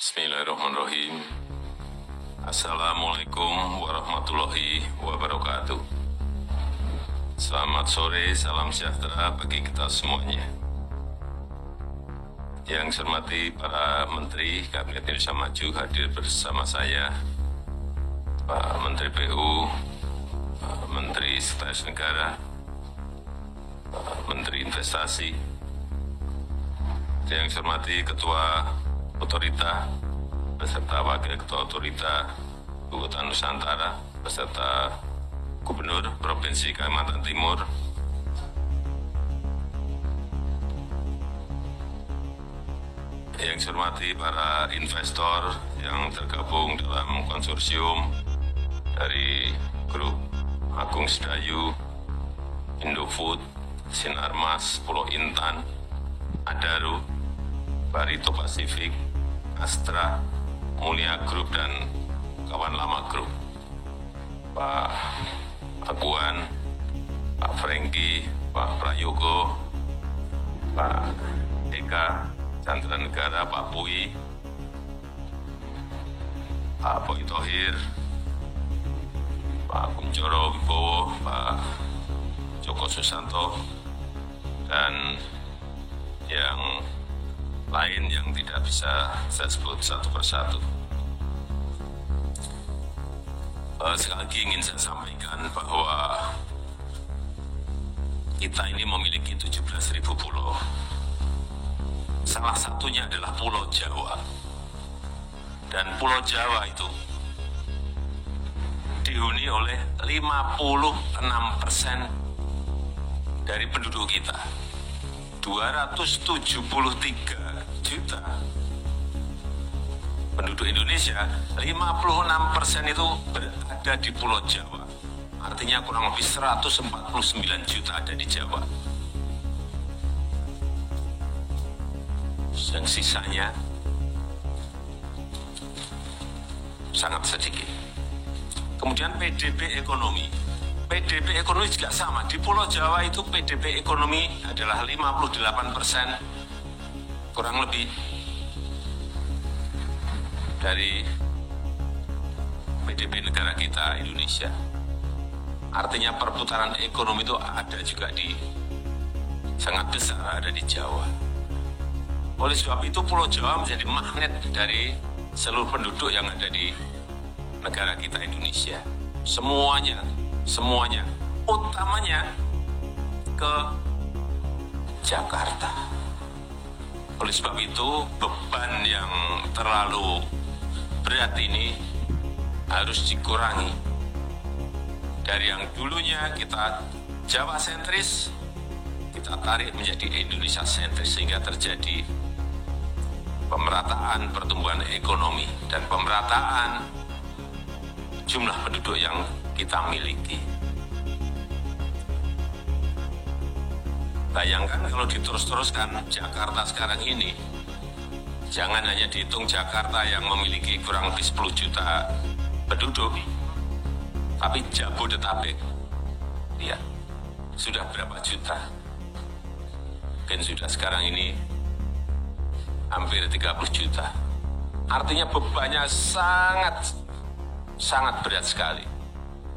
Bismillahirrahmanirrahim. Assalamualaikum warahmatullahi wabarakatuh. Selamat sore, salam sejahtera bagi kita semuanya. Yang saya hormati para Menteri Kabinet Indonesia Maju hadir bersama saya, Pak Menteri PU, Pak Menteri Sekretaris Negara, Pak Menteri Investasi, yang saya hormati Ketua Otorita beserta Wakil Ketua Otorita Ibu Kota Nusantara beserta Gubernur Provinsi Kalimantan Timur, yang saya hormati para investor yang tergabung dalam konsorsium dari Grup Agung Sedayu, Indofood, Sinarmas, Pulau Intan, Adaro, Barito Pasifik, Astra, Mulia Group, dan kawan lama Group, Pak Aguan, Pak Franky, Pak Prayogo, Pak Eka Chandra Negara, Pak Pui, Pak Boy Thohir, Pak Kunchoro Wibowo, Pak Joko Susanto, dan yang lain yang tidak bisa saya sebut satu persatu. Sekali lagi ingin saya sampaikan bahwa kita ini memiliki 17.000 pulau. Salah satunya adalah Pulau Jawa. Dan Pulau Jawa itu dihuni oleh 56% dari penduduk kita. 273 juta penduduk Indonesia, 56% itu berada di Pulau Jawa. Artinya kurang lebih 149 juta ada di Jawa. Yang sisanya sangat sedikit. Kemudian PDB ekonomi. PDB ekonomi juga sama. Di Pulau Jawa itu PDB ekonomi adalah 58% kurang lebih dari PDB negara kita, Indonesia. Artinya perputaran ekonomi itu ada juga sangat besar ada di Jawa. Oleh sebab itu Pulau Jawa menjadi magnet dari seluruh penduduk yang ada di negara kita, Indonesia. Semuanya, utamanya ke Jakarta. Oleh sebab itu, beban yang terlalu berat ini harus dikurangi. Dari yang dulunya kita Jawa sentris, kita tarik menjadi Indonesia sentris sehingga terjadi pemerataan pertumbuhan ekonomi dan pemerataan jumlah penduduk yang kita miliki. Bayangkan kalau diterus-teruskan Jakarta sekarang ini, jangan hanya dihitung Jakarta yang memiliki kurang lebih 10 juta penduduk, tapi Jabodetabek, lihat, sudah berapa juta? Mungkin sudah sekarang ini hampir 30 juta. Artinya bebannya sangat berat sekali.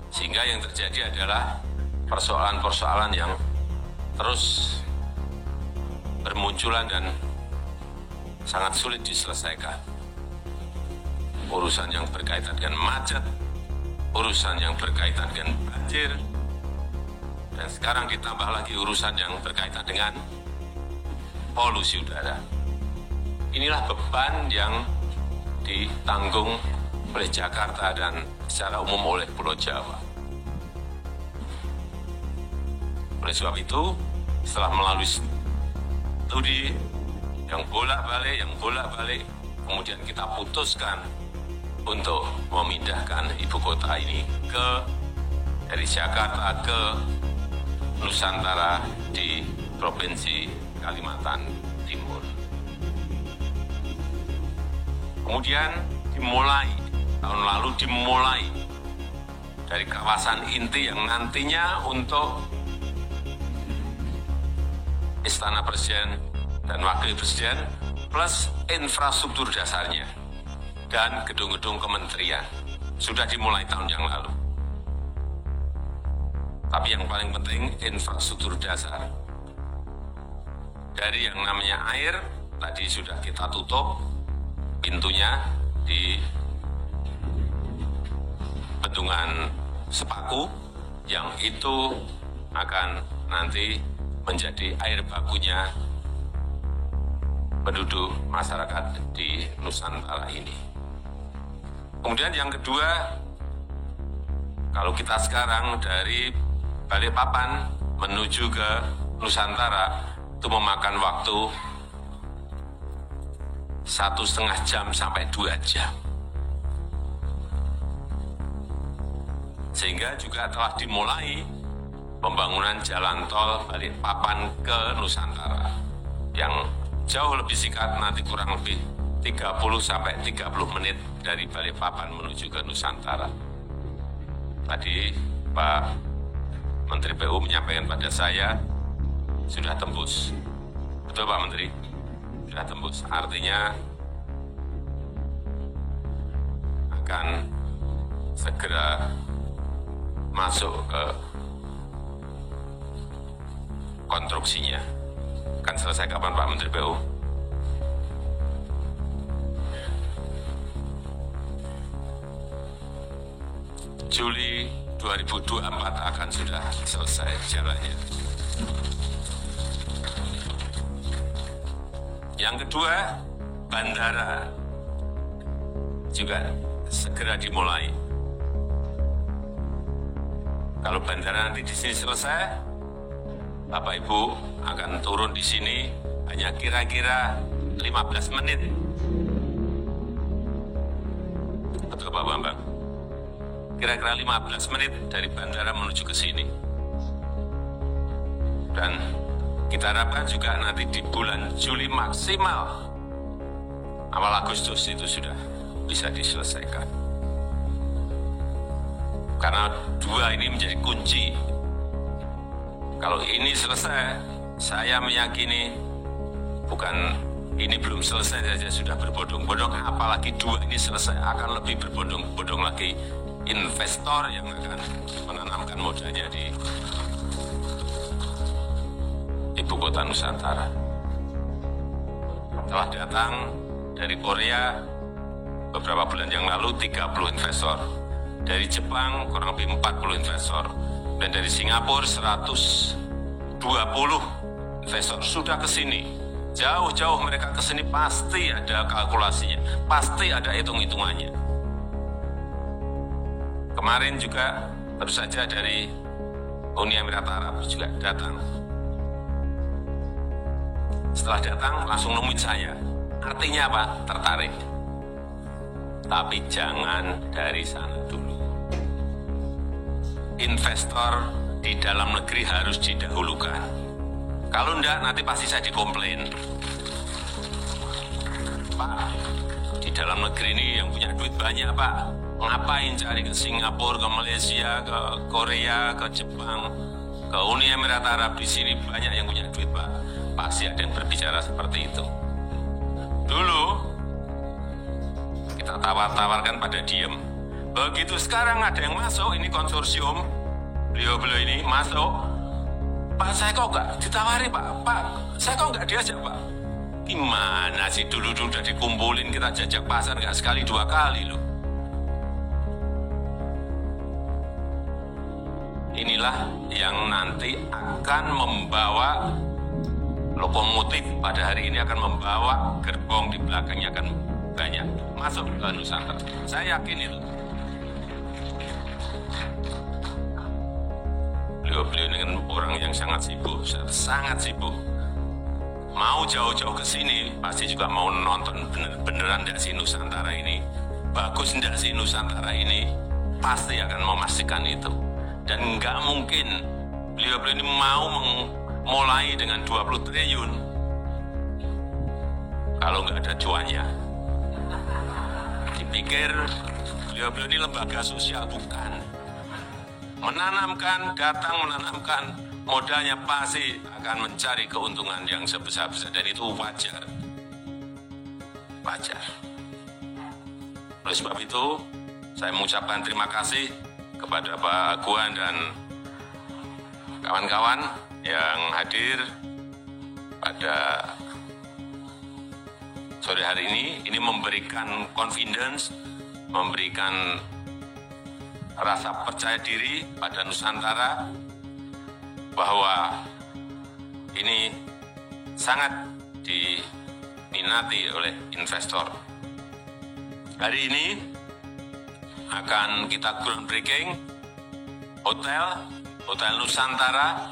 Sehingga yang terjadi adalah persoalan-persoalan yang terus bermunculan dan sangat sulit diselesaikan. Urusan yang berkaitan dengan macet, urusan yang berkaitan dengan banjir, dan sekarang ditambah lagi urusan yang berkaitan dengan polusi udara. Inilah beban yang ditanggung oleh Jakarta dan secara umum oleh Pulau Jawa. Oleh sebab itu, setelah melalui studi yang bolak-balik, kemudian kita putuskan untuk memindahkan ibu kota ini dari Jakarta ke Nusantara di Provinsi Kalimantan Timur. Kemudian tahun lalu dimulai dari kawasan inti yang nantinya untuk Istana Presiden dan Wakil Presiden plus infrastruktur dasarnya. dan gedung-gedung kementerian. Sudah dimulai tahun yang lalu. Tapi yang paling penting infrastruktur dasar. Dari yang namanya air, tadi sudah kita tutup pintunya di bendungan Sepaku, yang itu akan nanti menjadi air bakunya penduduk masyarakat di Nusantara ini. Kemudian yang kedua, kalau kita sekarang dari Balikpapan menuju ke Nusantara itu memakan waktu 1,5 jam sampai 2 jam. Sehingga juga telah dimulai pembangunan jalan tol Balikpapan ke Nusantara yang jauh lebih singkat, nanti kurang lebih 30 sampai 30 menit dari Balikpapan menuju ke Nusantara. Tadi Pak Menteri PU menyampaikan pada saya sudah tembus. Betul Pak Menteri? Sudah tembus. Artinya akan segera masuk ke konstruksinya. Akan selesai kapan Pak Menteri PU? Juli 2024 akan sudah selesai jalannya. Yang kedua, bandara juga segera dimulai. Kalau bandara nanti di sini selesai, Bapak Ibu akan turun di sini hanya kira-kira 15 menit. Betul Pak Bambang? Kira-kira 15 menit dari bandara menuju ke sini. Dan kita harapkan juga nanti di bulan Juli maksimal awal Agustus itu sudah bisa diselesaikan. Karena dua ini menjadi kunci. Kalau ini selesai, saya meyakini bukan ini belum selesai saja sudah berbondong-bondong, apalagi dua ini selesai akan lebih berbondong-bondong lagi investor yang akan menanamkan modalnya di ibu kota Nusantara. Telah datang dari Korea beberapa bulan yang lalu 30 investor, dari Jepang kurang lebih 40 investor, dan dari Singapura 120 investor sudah ke sini. Jauh-jauh mereka ke sini pasti ada kalkulasinya, pasti ada hitung-hitungannya. Kemarin juga baru saja dari Uni Emirat Arab juga datang. Setelah datang langsung nemuin saya. Artinya apa? Tertarik. Tapi jangan dari sana dulu. Investor di dalam negeri harus didahulukan. Kalau enggak nanti pasti saya dikomplain. Pak, di dalam negeri ini yang punya duit banyak Pak. Ngapain cari ke Singapura, ke Malaysia, ke Korea, ke Jepang, ke Uni Emirat Arab? Di sini banyak yang punya duit Pak. Pasti ada yang berbicara seperti itu. Dulu kita tawar-tawarkan pada diem. Begitu sekarang ada yang masuk, ini konsorsium, beliau-beliau ini masuk. Pak, saya kok nggak ditawari Pak, saya kok nggak diajak Pak. Gimana sih, dulu-dulu udah dikumpulin, kita jajak pasar nggak sekali dua kali loh. Inilah yang nanti akan membawa lokomotif pada hari ini, akan membawa gerbong di belakangnya akan banyak masuk ke Nusantara. Saya yakin itu. Beliau dengan orang yang sangat sibuk. Mau jauh-jauh ke sini, pasti juga mau nonton beneran enggak sih Nusantara ini, bagus enggak sih Nusantara ini, pasti akan memastikan itu. Dan nggak mungkin beliau ini mau mulai dengan 20 triliun kalau nggak ada cuannya. Dipikir beliau ini lembaga sosial, bukan. Menanamkan modalnya pasti akan mencari keuntungan yang sebesar-besar, dan itu wajar. Oleh sebab itu, saya mengucapkan terima kasih kepada Pak Aguan dan kawan-kawan yang hadir pada sore hari ini. Ini memberikan confidence, memberikan rasa percaya diri pada Nusantara bahwa ini sangat diminati oleh investor. Hari ini akan kita groundbreaking Hotel Nusantara,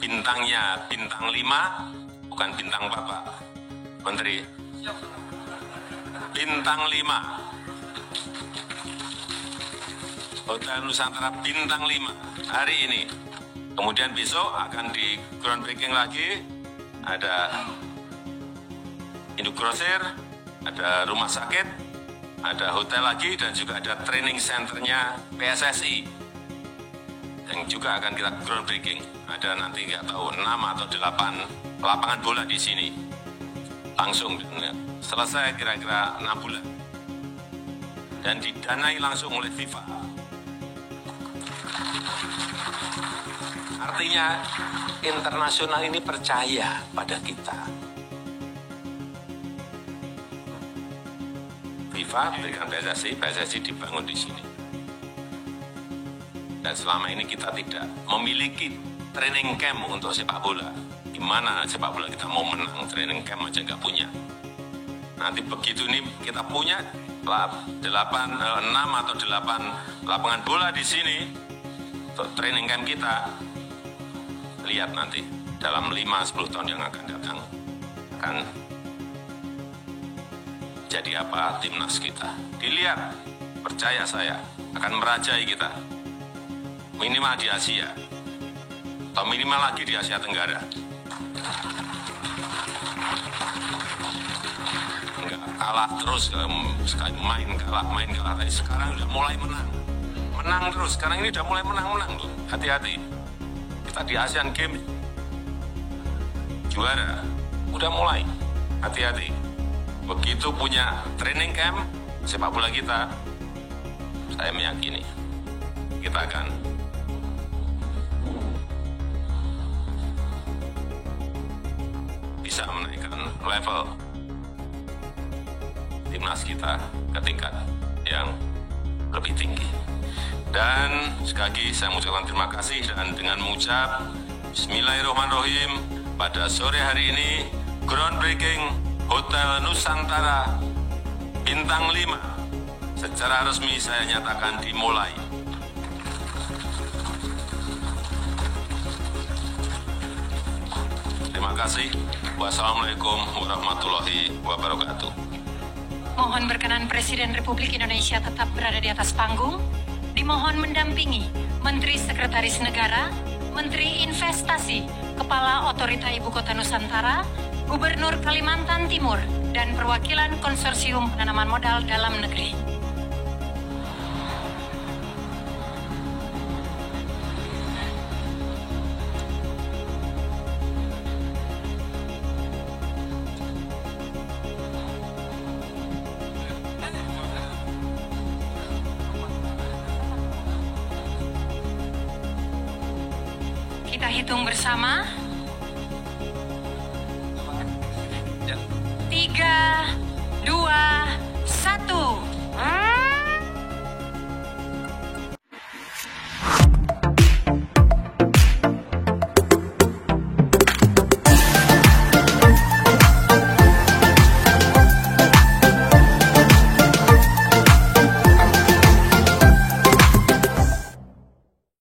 bintangnya bintang 5, bukan bintang 4, Pak Menteri. Bintang 5. Hotel Nusantara bintang 5 hari ini. Kemudian besok akan di groundbreaking lagi, ada induk grosir, ada rumah sakit, ada hotel lagi, dan juga ada training centernya PSSI yang juga akan kita groundbreaking. Ada nanti nggak tahu 6 atau 8 lapangan bola di sini. Langsung selesai kira-kira 6 bulan. Dan didanai langsung oleh FIFA. Artinya internasional ini percaya pada kita. FIFA berikan PSSI dibangun di sini. Dan selama ini kita tidak memiliki training camp untuk sepak bola. Gimana sepak bola kita mau menang, training camp aja nggak punya. Nanti begitu nih kita punya 6 atau 8 lapangan bola di sini untuk training camp kita. Lihat nanti dalam 5-10 tahun yang akan datang akan jadi apa timnas kita. Dilihat, percaya saya, akan merajai kita. Minimal di Asia, atau minimal lagi di Asia Tenggara. Enggak kalah terus, sekali main kalah. Tapi sekarang udah mulai menang terus. Sekarang ini udah mulai menang loh. Hati-hati. Kita di Asian Games juara, udah mulai. Hati-hati. Begitu punya training camp sepak bola kita, saya meyakini kita akan bisa menaikkan level timnas kita ke tingkat yang lebih tinggi. Dan sekali lagi saya mengucapkan terima kasih, dan dengan mengucap Bismillahirrahmanirrahim, pada sore hari ini groundbreaking Hotel Nusantara bintang 5 secara resmi saya nyatakan dimulai. Terima kasih. Wassalamualaikum warahmatullahi wabarakatuh. Mohon berkenan Presiden Republik Indonesia tetap berada di atas panggung. Dimohon mendampingi Menteri Sekretaris Negara, Menteri Investasi, Kepala Otorita Ibu Kota Nusantara, Gubernur Kalimantan Timur, dan perwakilan Konsorsium Penanaman Modal Dalam Negeri. Kita hitung bersama.